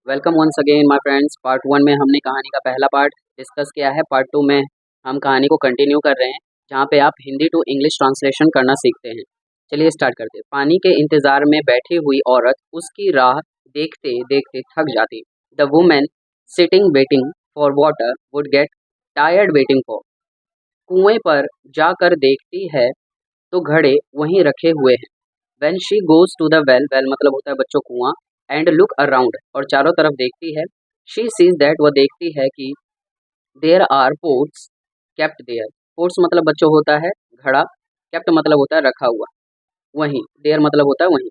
Welcome once again my friends. Part 1 में हमने कहानी का पहला पार्ट डिस्कस किया है। पार्ट 2 में हम कहानी को कंटिन्यू कर रहे हैं, जहाँ पे आप हिंदी टू इंग्लिश ट्रांसलेशन करना सीखते हैं। चलिए स्टार्ट करते हैं। पानी के इंतज़ार में बैठी हुई औरत उसकी राह देखते देखते थक जाती। The women sitting waiting for water would get tired waiting for. कुएं पर जाकर देखती है तो घड़े वहीं रखे हुए हैं। When she goes to the well, well मतलब होता है बच्चों कुआं, and look around और चारों तरफ देखती है, she sees that वह देखती है कि there are pots kept there। pots मतलब बच्चों होता है घड़ा, kept मतलब होता है रखा हुआ, वहीं there मतलब होता है वहीं।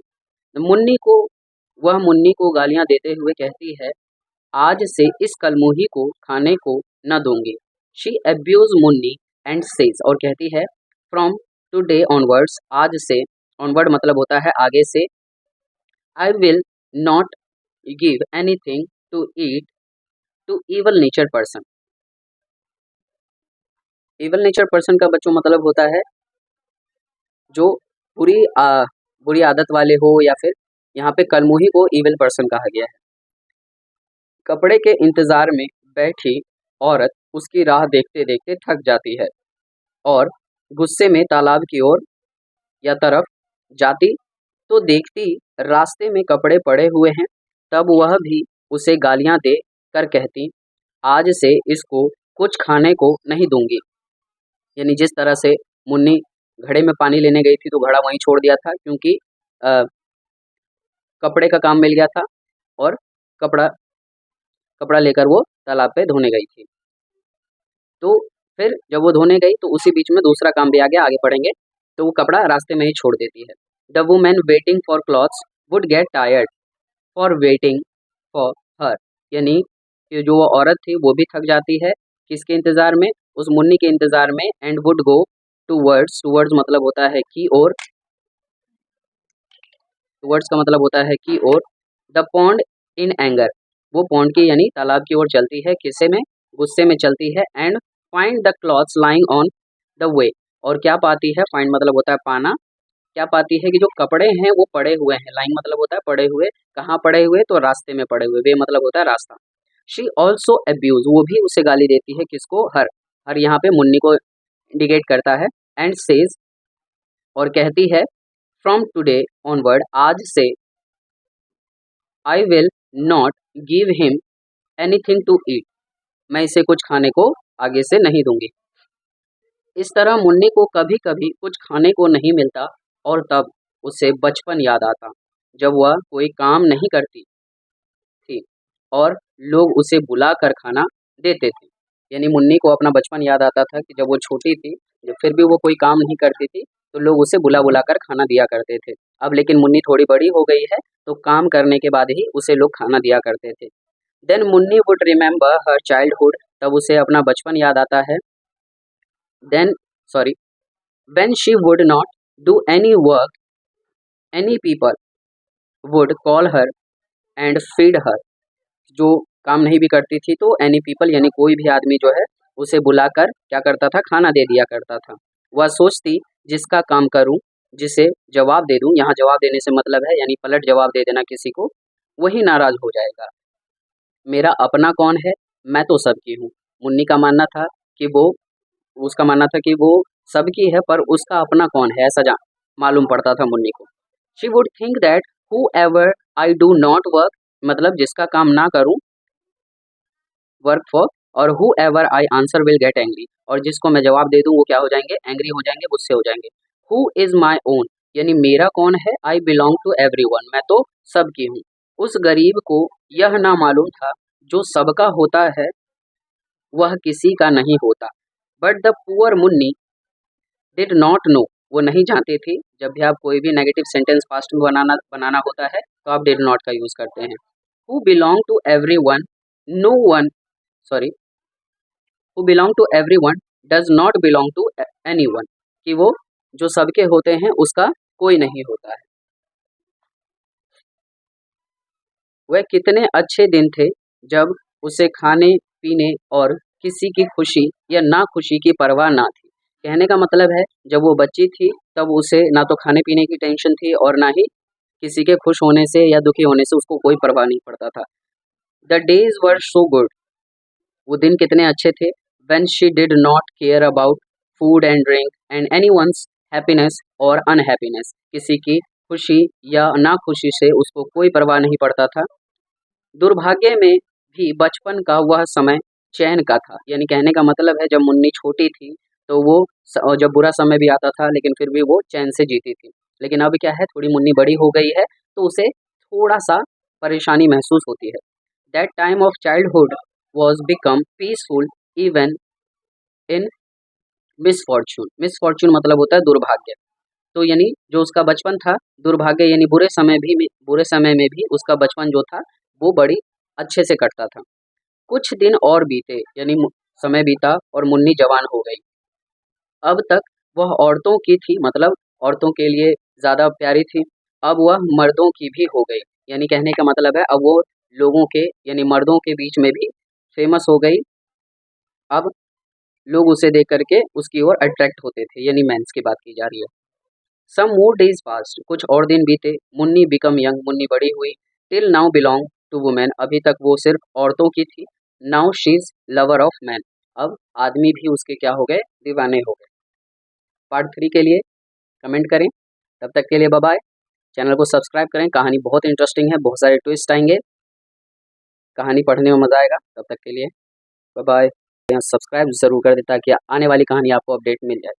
वह मुन्नी को गालियां देते हुए कहती है, आज से इस कलमुही को खाने को न दूंगी। She abuse Munni and says और कहती है, from today onwards आज से, onward मतलब होता है आगे से, I will not give anything to eat to evil natured person। evil natured person का बच्चों मतलब होता है जो बुरी आदत वाले हो, या फिर यहाँ पे कलमुही को evil person कहा गया है। कपड़े के इंतजार में बैठी औरत उसकी राह देखते देखते थक जाती है और गुस्से में तालाब की ओर या तरफ जाती तो देखती रास्ते में कपड़े पड़े हुए हैं। तब वह भी उसे गालियां दे कर कहती, आज से इसको कुछ खाने को नहीं दूंगी। यानी जिस तरह से मुन्नी घड़े में पानी लेने गई थी तो घड़ा वहीं छोड़ दिया था, क्योंकि कपड़े का काम मिल गया था और कपड़ा लेकर वो तालाब पे धोने गई थी। तो फिर जब वो धोने गई तो उसी बीच में दूसरा काम भी आ गया, आगे पढ़ेंगे, तो वो कपड़ा रास्ते में ही छोड़ देती है। The women waiting for clothes would get tired for waiting for her. यानी कि जो वो औरत थी वो भी थक जाती है, किसके इंतज़ार में, उस मुन्नी के इंतज़ार में। And would go towards, towards मतलब होता है की ओर, टूवर्ड्स का मतलब होता है की ओर। द पॉन्ड इन एंगर, वो पॉन्ड की यानी तालाब की ओर चलती है, किसे में, गुस्से में चलती है। And find the clothes lying on the way, और क्या पाती है, फाइंड मतलब होता है पाना, क्या पाती है कि जो कपड़े हैं वो पड़े हुए हैं। लाइंग मतलब होता है पड़े हुए, कहाँ पड़े हुए, तो रास्ते में पड़े हुए, वे मतलब होता है रास्ता। शी ऑल्सो अब्यूज, वो भी उसे गाली देती है, किसको, हर। हर यहाँ पे मुन्नी को इंडिकेट करता है। एंड सेज और कहती है, फ्रॉम टुडे ऑनवर्ड आज से, I will not give him anything to eat, मैं इसे कुछ खाने को आगे से नहीं दूंगी। इस तरह मुन्नी को कभी कभी कुछ खाने को नहीं मिलता और तब उसे बचपन याद आता, जब वह कोई काम नहीं करती थी और लोग उसे बुला कर खाना देते थे। यानी मुन्नी को अपना बचपन याद आता था कि जब वो छोटी थी, जब फिर भी वो कोई काम नहीं करती थी तो लोग उसे बुला बुला कर खाना दिया करते थे। अब लेकिन मुन्नी थोड़ी बड़ी हो गई है तो काम करने के बाद ही उसे लोग खाना दिया करते थे। Then Munni would remember her childhood, तब उसे अपना बचपन याद आता है। Then sorry when she would not do any work any people would call her and feed her, जो काम नहीं भी करती थी तो एनी पीपल यानी कोई भी आदमी जो है उसे बुलाकर क्या करता था, खाना दे दिया करता था। वह सोचती, जिसका काम करूं जिसे जवाब दे दूं, यहाँ जवाब देने से मतलब है यानी पलट जवाब दे देना किसी को, वही नाराज हो जाएगा। मेरा अपना कौन है, मैं तो सबकी हूँ। मुन्नी का मानना था कि उसका मानना था कि वो सबकी है पर उसका अपना कौन है, ऐसा मालूम पड़ता था मुन्नी को। She would think that who ever I do not work, मतलब जिसका काम ना करूं, वर्क फॉर, और who ever I answer will get angry, और जिसको मैं जवाब दे दूं वो क्या हो जाएंगे, एंग्री हो जाएंगे, गुस्से हो जाएंगे। हु इज माई ओन, यानी मेरा कौन है, आई बिलोंग टू एवरीवन, मैं तो सबकी हूँ। उस गरीब को यह ना मालूम था, जो सबका होता है वह किसी का नहीं होता। But the poor Munni did not know, वो नहीं जानती थी। जब भी आप कोई भी नेगेटिव सेंटेंस पास्ट में बनाना होता है तो आप डिड नॉट का यूज करते हैं। Who belong to everyone, no one, sorry, who belong to everyone does not belong to anyone, कि वो जो सबके होते हैं उसका कोई नहीं होता है। वह कितने अच्छे दिन थे जब उसे खाने पीने और किसी की खुशी या ना खुशी की परवाह ना थी। कहने का मतलब है जब वो बच्ची थी तब उसे ना तो खाने पीने की टेंशन थी और ना ही किसी के खुश होने से या दुखी होने से उसको कोई परवाह नहीं पड़ता था। The days were so good, वो दिन कितने अच्छे थे। When she did not care about food and drink and anyone's happiness और अनहैप्पीनेस, किसी की खुशी या ना खुशी से उसको कोई परवाह नहीं पड़ता था। दुर्भाग्य में भी बचपन का वह समय चैन का था, यानी कहने का मतलब है जब मुन्नी छोटी थी तो वो जब बुरा समय भी आता था लेकिन फिर भी वो चैन से जीती थी। लेकिन अब क्या है, थोड़ी मुन्नी बड़ी हो गई है तो उसे थोड़ा सा परेशानी महसूस होती है। That time of childhood was become peaceful even in misfortune. Misfortune मतलब होता है दुर्भाग्य। तो यानी जो उसका बचपन था, दुर्भाग्य यानी बुरे समय में भी उसका बचपन जो था वो बड़ी अच्छे से कटता था। कुछ दिन और बीते, यानी समय बीता और मुन्नी जवान हो गई। अब तक वह औरतों की थी, मतलब औरतों के लिए ज़्यादा प्यारी थी। अब वह मर्दों की भी हो गई, यानी कहने का मतलब है अब वो लोगों के यानी मर्दों के बीच में भी फेमस हो गई। अब लोग उसे देख करके उसकी ओर अट्रैक्ट होते थे, यानी मेंस की बात की जा रही है। सम मोर डेज पास्ट, कुछ और दिन बीते। मुन्नी बिकम यंग, मुन्नी बड़ी हुई। Till now belong to women, अभी तक वो सिर्फ औरतों की थी। Now she is lover of man, अब आदमी भी उसके क्या हो गए, दीवाने हो गए। पार्ट 3 के लिए कमेंट करें। तब तक के लिए बाय बाय। चैनल को सब्सक्राइब करें, कहानी बहुत इंटरेस्टिंग है, बहुत सारे ट्विस्ट आएंगे, कहानी पढ़ने में मज़ा आएगा। तब तक के लिए बाय बाय। यहाँ सब्सक्राइब ज़रूर कर दें ताकि आने वाली कहानी आपको अपडेट मिल जाए।